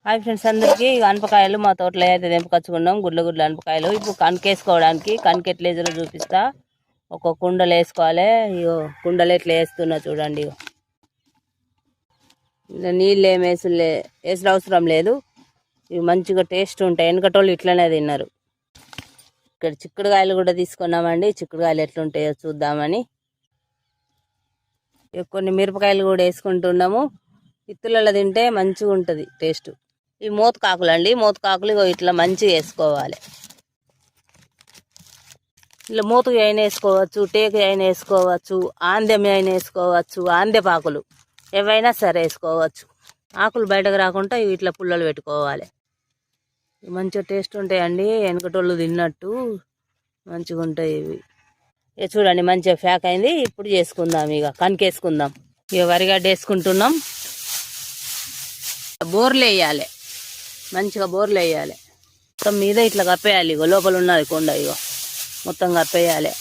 Hi friends అందరికీ అనపకాయలు మా తోటలో అయితే తెంపుకొచ్చుకున్నాం. గుడ్ల అనపకాయలు ఇప్పుడు కనకేసుకోవడానికి కనకెట్లేజలో చూపిస్తా. ఒక కుండలు వేసుకోవాలి. ఇగో కుండలు ఎట్లా వేస్తున్నా చూడండి. ఇలా నీళ్ళు ఏం వేసిన అవసరం లేదు. ఇవి మంచిగా టేస్ట్ ఉంటాయి. వెనకటోళ్ళు ఇట్లనే తిన్నారు. ఇక్కడ చిక్కుడుకాయలు కూడా తీసుకున్నామండి. చిక్కుడుకాయలు ఎట్లుంటాయో చూద్దామని కొన్ని మిరపకాయలు కూడా వేసుకుంటున్నాము. ఇత్తులలో తింటే మంచిగా ఉంటుంది టేస్ట్. ఈ మూతకాకులు అండి. మూతకాకులు ఇట్లా మంచిగా వేసుకోవాలి. ఇలా మూతకి అయినా వేసుకోవచ్చు, టేకు అయినా వేసుకోవచ్చు, ఆందెం అయినా వేసుకోవచ్చు, ఆందెపాకులు ఏవైనా సరే వేసుకోవచ్చు. ఆకులు బయటకు రాకుండా ఇట్లా పుల్లలు పెట్టుకోవాలి. మంచిగా టేస్ట్ ఉంటాయండి. వెనకటోళ్ళు తిన్నట్టు మంచిగా ఉంటాయి ఇవి. ఇక చూడండి మంచిగా ప్యాక్ అయింది. ఇప్పుడు చేసుకుందాం. ఇక కనికేసుకుందాం. ఇక వరిగడ్డ వేసుకుంటున్నాం. బోర్లు వేయాలి. మంచిగా బోర్లు వేయాలి. మొత్తం మీద ఇట్లా కప్పేయాలి. ఇగో లోపల ఉన్నది కొండ. ఇగో మొత్తం కప్పేయాలి.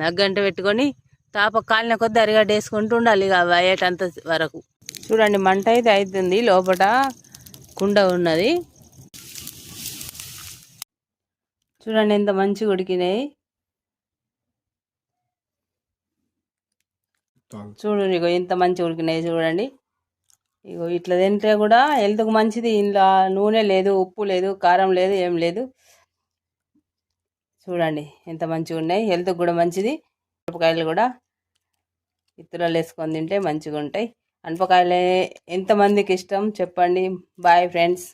అగ్గంట పెట్టుకొని తాప కాలిన కొద్ది అరిగడ్డ వేసుకుంటూ ఉండాలి. ఇక అయ్యేటంత వరకు చూడండి. మంట అయితే అవుతుంది. లోపల కుండ ఉన్నది. చూడండి ఎంత మంచిగా ఉడికినాయి. చూడండి ఇగో ఎంత మంచిగా ఉడికినాయి చూడండి. ఇగో ఇట్లా తింటే కూడా హెల్త్కు మంచిది. ఇంట్లో నూనె లేదు, ఉప్పు లేదు, కారం లేదు, ఏం లేదు. చూడండి ఎంత మంచిగా ఉన్నాయి. హెల్త్కి కూడా మంచిది. మిరపకాయలు కూడా ఇత్తులలో వేసుకొని తింటే మంచిగా ఉంటాయి. అనపకాయలు ఎంతమందికి ఇష్టం చెప్పండి. Bye friends.